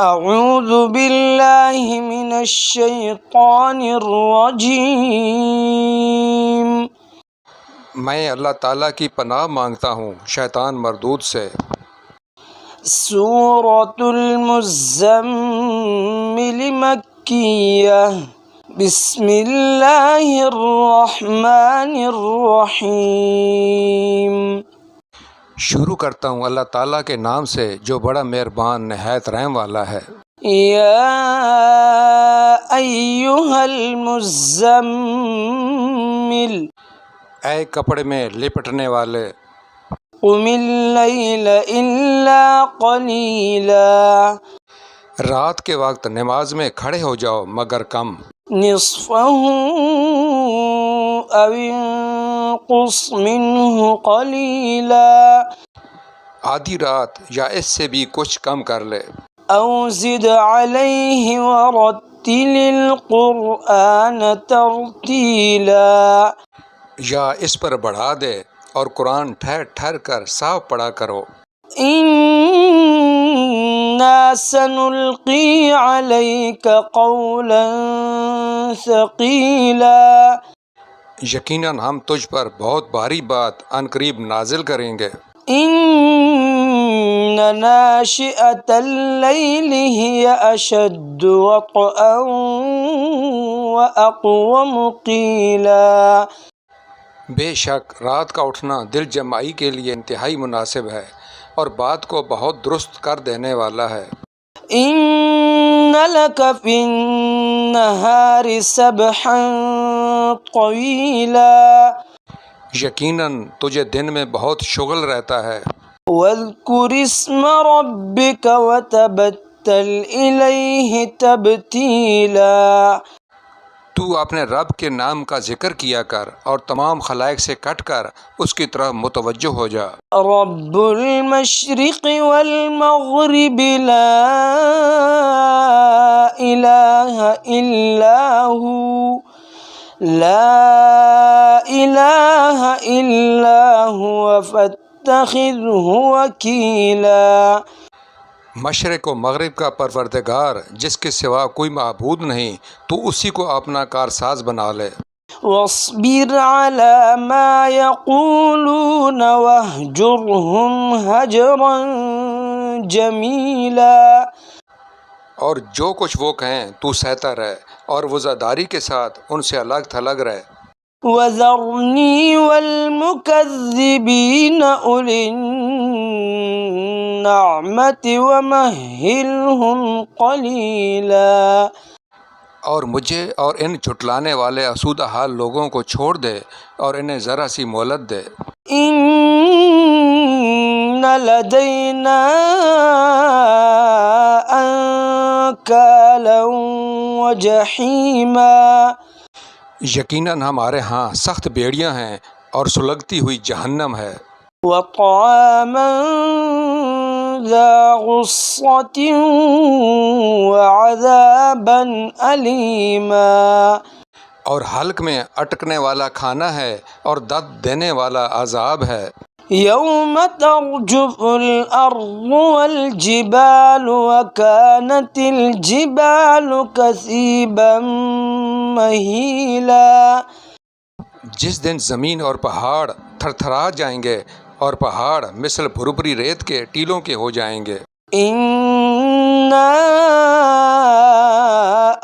اعوذ باللہ من الشیطان الرجیم۔ میں اللہ تعالیٰ کی پناہ مانگتا ہوں شیطان مردود سے۔ سورۃ المزمل مکیہ۔ بسم اللہ الرحمن الرحیم۔ شروع کرتا ہوں اللہ تعالیٰ کے نام سے جو بڑا مہربان نہایت رحم والا ہے۔ یا ایہا المزمل، اے کپڑے میں لپٹنے والے، قم اللیل الا قلیلا، رات کے وقت نماز میں کھڑے ہو جاؤ مگر کم، نصفہ او انقص منہ قلیلا، آدھی رات یا اس سے بھی کچھ کم کر لے، او زد علیہ ورتل القرآن ترتیلا، یا اس پر بڑھا دے اور قرآن ٹھہر ٹھہر کر صاف پڑھا کرو۔ انا سنلقی علیک قولا ثقیلا، یقیناً ہم تجھ پر بہت بھاری بات عنقریب نازل کریں گے۔ ان ناشئۃ اللیل ہی اشد وطئا واقوم قیلا، بے شک رات کا اٹھنا دل جمائی کے لیے انتہائی مناسب ہے اور بات کو بہت درست کر دینے والا ہے۔ ان لک فی النہار سبحا طویلا، یقیناً تجھے دن میں بہت شغل رہتا ہے۔ واذکر اسم ربک وتبتل الیہ تبتیلا، تو اپنے رب کے نام کا ذکر کیا کر اور تمام خلائق سے کٹ کر اس کی طرف متوجہ ہو جا۔ رب المشرق والمغرب لا الہ الا ہو، لا الہ الا هو فاتخذہ وکیلا، مشرق و مغرب کا پروردگار جس کے سوا کوئی معبود نہیں، تو اسی کو اپنا کارساز بنا لے۔ واصبر علی ما یقولون واہجرہم ہجرا جمیلا، اور جو کچھ وہ کہیں تو سہتا رہ اور وزاداری کے ساتھ ان سے الگ تھلگ رہ۔ وذرنی والمکذبین اولی النعمت ومہلہم قلیلا، اور مجھے اور ان جھٹلانے والے آسودہ حال لوگوں کو چھوڑ دے اور انہیں ذرا سی مہلت دے۔ ان لدینا انکالا وجحیما، یقیناً ہمارے ہاں سخت بیڑیاں ہیں اور سلگتی ہوئی جہنم ہے۔ وطعاما ذا غصة وعذابا علیما، اور حلق میں اٹکنے والا کھانا ہے اور درد دینے والا عذاب ہے۔ یوم ترجف الارض والجبال وكانت الجبال کثیبا مہیلا، جس دن زمین اور پہاڑ تھر تھرا جائیں گے اور پہاڑ مثل بھربری ریت کے ٹیلوں کے ہو جائیں گے۔ انا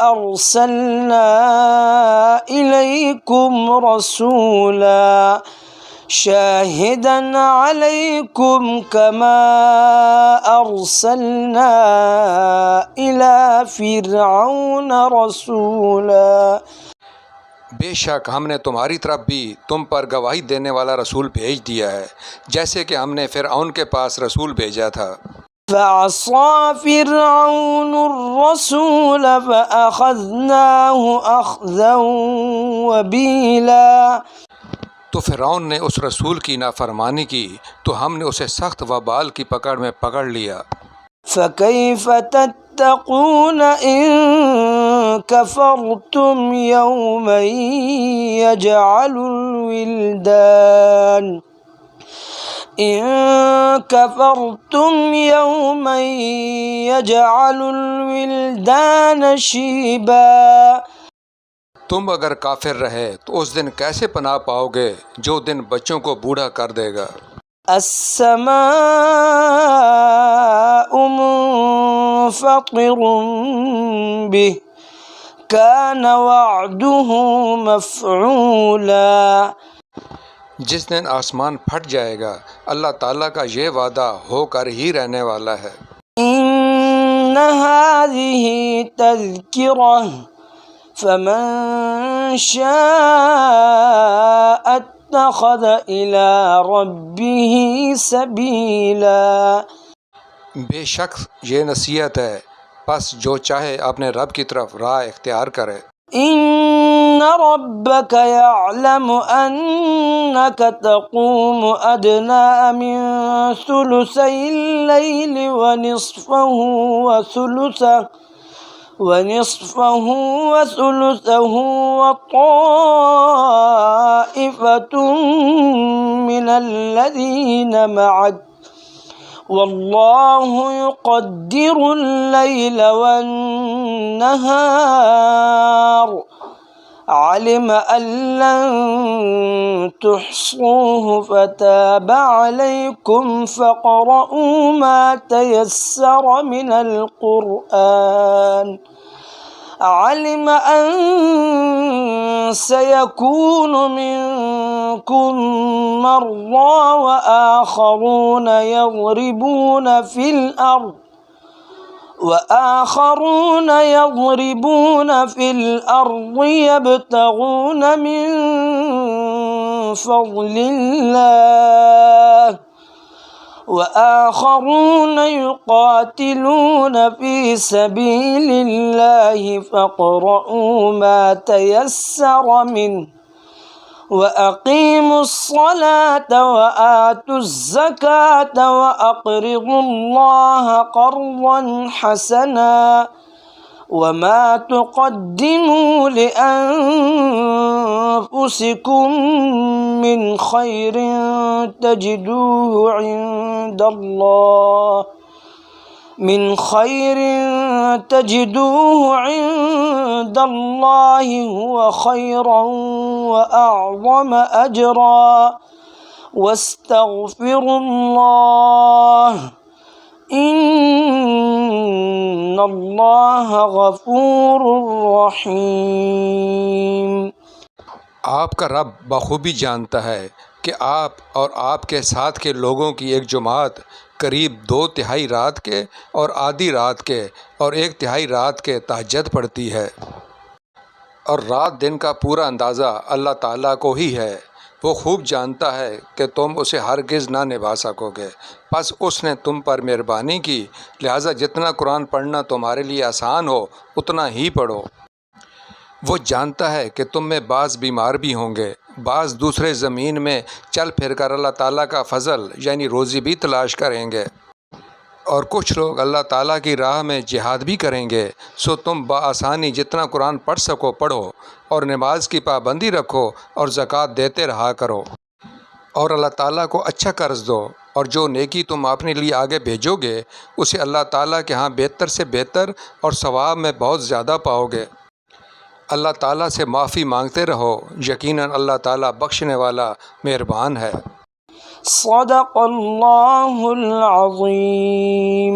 ارسلنا الیکم رسولا شاہدا علیکم کما ارسلنا الی فرعون رسولا، بے شک ہم نے تمہاری طرف بھی تم پر گواہی دینے والا رسول بھیج دیا ہے جیسے کہ ہم نے فرعون کے پاس رسول بھیجا تھا۔ فعصى فرعون الرسول فأخذناه أخذا وبيلا، تو فرعون نے اس رسول کی نافرمانی کی تو ہم نے اسے سخت وبال کی پکڑ میں پکڑ لیا۔ فكيف تتقون إن كفرتم يوما يجعل الولدان إن كفرتم يوما يجعل الولدان شيبا تم اگر کافر رہے تو اس دن کیسے پناہ پاؤ گے جو دن بچوں کو بوڑھا کر دے گا۔ السماء منفطر به كان وعده مفعولا جس دن آسمان پھٹ جائے گا اللہ تعالیٰ کا یہ وعدہ ہو کر ہی رہنے والا ہے۔ إن هذه تذكرة فمن شاء اتخذ إلى ربه سبيلا بے شک یہ نصیحت ہے، پس جو چاہے اپنے رب کی طرف راہ اختیار کرے۔ إن ربك يعلم أنك تقوم أدنى من ثلثي الليل ونصفه وثلثه وطائفة من الذين معك والله يقدر الليل والنهار علم أن لن تحصوه فتاب عليكم فاقرؤوا ما تيسر من القرآن علم أن سيكون منكم مرضى وآخرون يضربون في الأرض يبتغون من فضل الله وآخرون يقاتلون في سبيل الله فاقرؤوا ما تيسر منه وأقيموا الصلاة وآتوا الزكاة وأقرضوا الله قرضا حسنا وما تقدموا لأنفسكم من خير تجدوه عند الله هو خيرا وأعظم أجرا واستغفروا الله إن الله غفور رحيم۔ آپ کا رب بخوبی جانتا ہے کہ آپ اور آپ کے ساتھ کے لوگوں کی ایک جماعت قریب 2/3 رات کے اور آدھی رات کے اور 1/3 رات کے تہجد پڑھتی ہے، اور رات دن کا پورا اندازہ اللہ تعالیٰ کو ہی ہے۔ وہ خوب جانتا ہے کہ تم اسے ہرگز نہ نبھا سکو گے، پس اس نے تم پر مہربانی کی، لہٰذا جتنا قرآن پڑھنا تمہارے لیے آسان ہو اتنا ہی پڑھو۔ وہ جانتا ہے کہ تم میں بعض بیمار بھی ہوں گے، بعض دوسرے زمین میں چل پھر کر اللہ تعالیٰ کا فضل یعنی روزی بھی تلاش کریں گے، اور کچھ لوگ اللہ تعالیٰ کی راہ میں جہاد بھی کریں گے۔ سو تم بآسانی جتنا قرآن پڑھ سکو پڑھو، اور نماز کی پابندی رکھو اور زکوٰۃ دیتے رہا کرو، اور اللہ تعالیٰ کو اچھا قرض دو، اور جو نیکی تم اپنے لیے آگے بھیجو گے اسے اللہ تعالیٰ کے ہاں بہتر سے بہتر اور ثواب میں بہت زیادہ پاؤ گے۔ اللہ تعالیٰ سے معافی مانگتے رہو، یقیناً اللہ تعالیٰ بخشنے والا مہربان ہے۔ صدق اللہ العظیم۔